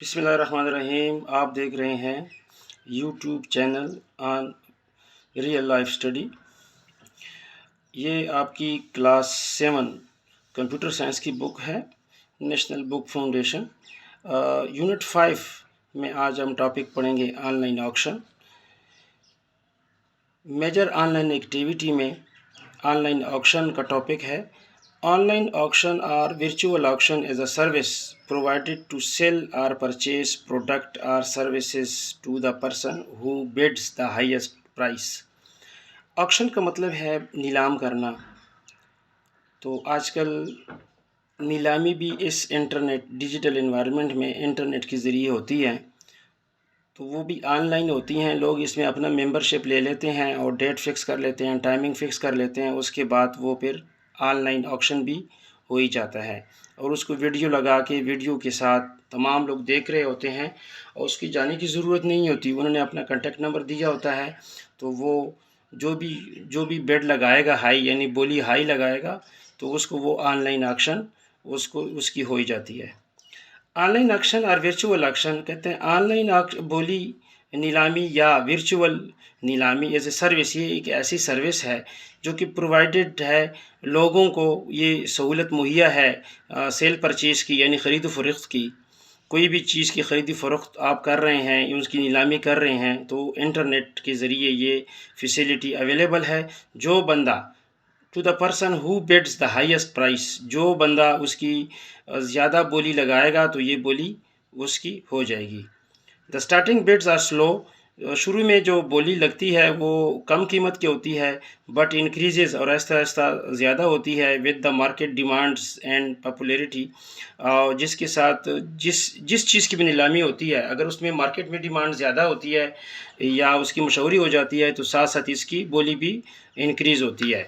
بسم اللہ الرحمن الرحیم. آپ دیکھ رہے ہیں یوٹیوب چینل آن ریئل لائف اسٹڈی. یہ آپ کی کلاس 7 کمپیوٹر سائنس کی بک ہے، نیشنل بک فاؤنڈیشن. یونٹ 5 میں آج ہم ٹاپک پڑھیں گے online auction. Major online activity میں آن لائن آکشن کا ٹاپک ہے. Online auction or virtual auction is a service provided to sell or purchase product or services to the person who bids the highest price. Auction کا مطلب ہے نیلام کرنا. تو آج کل نیلامی بھی اس انٹرنیٹ ڈیجیٹل انوائرمنٹ میں انٹرنیٹ کے ذریعے ہوتی ہے، تو وہ بھی آن لائن ہوتی ہیں. لوگ اس میں اپنا ممبرشپ لے لیتے ہیں اور ڈیٹ فکس کر لیتے ہیں، ٹائمنگ فکس کر لیتے ہیں. اس کے بعد وہ پھر آن لائن آکشن بھی ہو ہی جاتا ہے، اور اس کو ویڈیو لگا کے ویڈیو کے ساتھ تمام لوگ دیکھ رہے ہوتے ہیں، اور اس کی جانے کی ضرورت نہیں ہوتی. انہوں نے اپنا کانٹیکٹ نمبر دیا ہوتا ہے، تو وہ جو بھی بیڈ لگائے گا ہائی، یعنی بولی ہائی لگائے گا، تو اس کو وہ آن لائن آکشن اس کی ہو ہی جاتی ہے. آن لائن آکشن اور ورچوئل آکشن کہتے ہیں. آن لائن بولی نیلامی یا ورچوئل نیلامی ایز اے سروس، یہ ایک ایسی سروس ہے جو کہ پرووائڈڈ ہے، لوگوں کو یہ سہولت مہیا ہے سیل پرچیز کی، یعنی خرید و فروخت کی. کوئی بھی چیز کی خرید و فروخت آپ کر رہے ہیں، اس کی نیلامی کر رہے ہیں، تو انٹرنیٹ کے ذریعے یہ فیسیلٹی اویلیبل ہے. جو بندہ to the person who bids the highest price, جو بندہ اس کی زیادہ بولی لگائے گا تو یہ بولی اس کی ہو جائے گی. The starting bids are slow. شروع میں جو بولی لگتی ہے وہ کم قیمت کی ہوتی ہے، بٹ انکریزز، اور آہستہ آہستہ زیادہ ہوتی ہے with the market demands and popularity. جس کے ساتھ جس چیز کی بھی نیلامی ہوتی ہے، اگر اس میں مارکیٹ میں ڈیمانڈ زیادہ ہوتی ہے یا اس کی مشہوری ہو جاتی ہے، تو ساتھ ساتھ اس کی بولی بھی انکریز ہوتی ہے.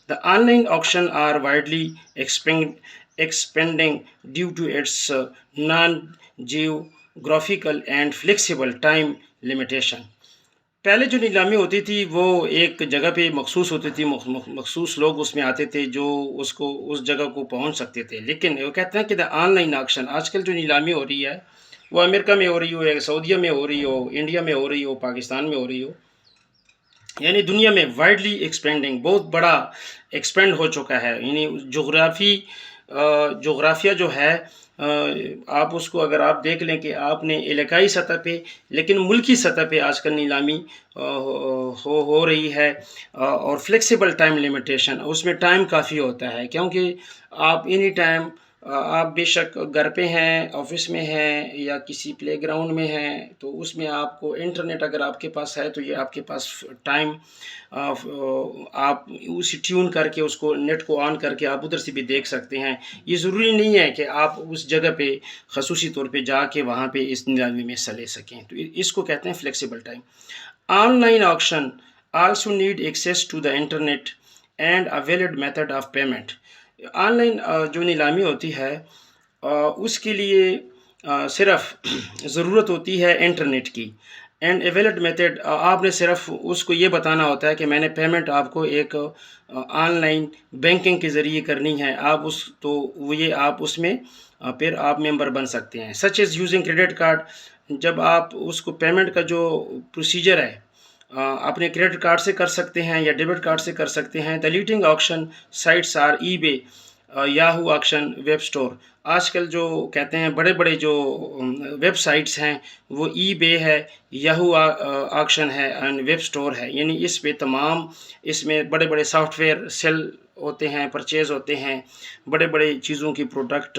The online auction are widely expanding due to its non-geographical and flexible time limitation. پہلے جو نیلامی ہوتی تھی وہ ایک جگہ پہ مخصوص ہوتی تھی، مخصوص لوگ اس میں آتے تھے جو اس جگہ کو پہنچ سکتے تھے. لیکن وہ کہتے ہیں کہ دا آن لائن آکشن، آج کل جو نیلامی ہو رہی ہے وہ امریکہ میں ہو رہی ہو، یا سعودیہ میں ہو رہی ہو، انڈیا میں ہو رہی ہو، پاکستان میں ہو رہی ہو، یعنی دنیا میں وائڈلی ایکسپینڈنگ، بہت بڑا ایکسپینڈ ہو چکا ہے. یعنی جغرافیہ جو ہے، آپ اس کو اگر آپ دیکھ لیں کہ آپ نے علاقائی سطح پہ، لیکن ملکی سطح پہ آج کل نیلامی ہو رہی ہے. اور فلیکسیبل ٹائم لمیٹیشن، اس میں ٹائم کافی ہوتا ہے، کیونکہ آپ اینی ٹائم، آپ بے شک گھر پہ ہیں، آفس میں ہیں، یا کسی پلے گراؤنڈ میں ہیں، تو اس میں آپ کو انٹرنیٹ اگر آپ کے پاس ہے تو یہ آپ کے پاس ٹائم، آپ اسے ٹیون کر کے، اس کو نیٹ کو آن کر کے آپ ادھر سے بھی دیکھ سکتے ہیں. یہ ضروری نہیں ہے کہ آپ اس جگہ پہ خصوصی طور پہ جا کے وہاں پہ اس نیلامی میں حصہ لے سکیں. تو اس کو کہتے ہیں flexible time. Online auction also need access to the internet and a valid method of payment. Online جو نیلامی ہوتی ہے اس کے لیے صرف ضرورت ہوتی ہے انٹرنیٹ کی. اینڈ اے ویلڈ میتھڈ، آپ نے صرف اس کو یہ بتانا ہوتا ہے کہ میں نے پیمنٹ آپ کو ایک آن لائن بینکنگ کے ذریعے کرنی ہے. آپ اس میں پھر آپ ممبر بن سکتے ہیں. سچ از یوزنگ کریڈٹ کارڈ. جب آپ اس کو پیمنٹ کا جو پروسیجر ہے اپنے کریڈٹ کارڈ سے کر سکتے ہیں یا ڈیبٹ کارڈ سے کر سکتے ہیں. The leading auction sites R E بے، یاہو آکشن، ویب اسٹور. آج کل جو کہتے ہیں بڑے بڑے جو ویب سائٹس ہیں وہ ای بے ہے، یاہو آکشن ہے، اینڈ ویب اسٹور ہے. یعنی اس میں بڑے بڑے سافٹ ویئر سیل ہوتے ہیں، پرچیز ہوتے ہیں، بڑے بڑے چیزوں کی پروڈکٹ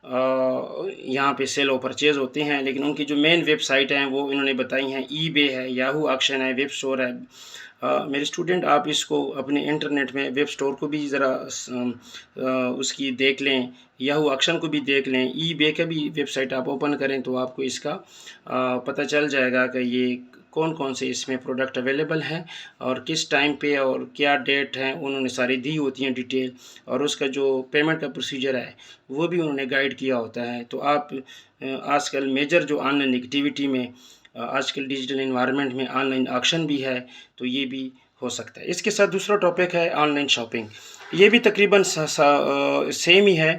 یہاں پہ سیل و پرچیز ہوتے ہیں. لیکن ان کی جو مین ویب سائٹ ہیں وہ انہوں نے بتائی ہیں، ای بے ہے، یاہو آکشن ہے، ویب اسٹور ہے. میرے اسٹوڈنٹ، آپ اس کو اپنے انٹرنیٹ میں ویب اسٹور کو بھی ذرا اس کی دیکھ لیں، یاہو آکشن کو بھی دیکھ لیں، ای بے کا بھی ویب سائٹ آپ اوپن کریں تو آپ کو اس کا پتہ چل جائے گا کہ یہ کون سے اس میں پروڈکٹ اویلیبل ہیں اور کس ٹائم پہ اور کیا ڈیٹ ہیں، انہوں نے ساری دی ہوتی ہیں ڈیٹیل. اور اس کا جو پیمنٹ کا پروسیجر ہے وہ بھی انہوں نے گائیڈ کیا ہوتا ہے. تو آپ آج کل میجر جو آن لائن ایکٹیویٹی میں، آج کل ڈیجیٹل انوائرمنٹ میں آن لائن آکشن بھی ہے، تو یہ بھی ہو سکتا ہے. اس کے ساتھ دوسرا ٹاپک ہے آن لائن شاپنگ. یہ بھی تقریباً سیم ہی ہے.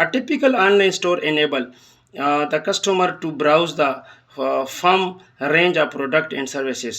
a typical online store enable the customer to browse the firm range of product and services।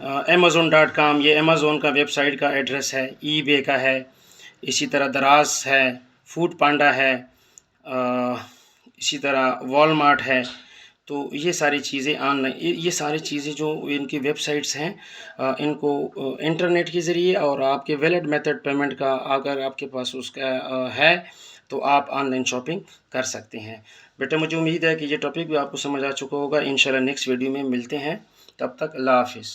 Amazon.com یہ Amazon کا ویب سائٹ کا ایڈریس ہے، ای بے کا ہے، اسی طرح دراز ہے، فوڈ پانڈا ہے، اسی طرح والمارٹ ہے۔ تو یہ ساری چیزیں آن لائن، یہ ساری چیزیں جو ان کی ویب سائٹس ہیں، ان کو انٹرنیٹ کے ذریعے اور آپ کے ویلڈ میتھڈ پیمنٹ کا اگر آپ کے پاس اس کا ہے تو آپ آن لائن شاپنگ کر سکتے ہیں۔ بیٹا مجھے امید ہے کہ یہ ٹاپک بھی آپ کو سمجھ آ چکا ہوگا۔ انشاءاللہ نیکسٹ ویڈیو میں ملتے ہیں، تب تک اللہ حافظ۔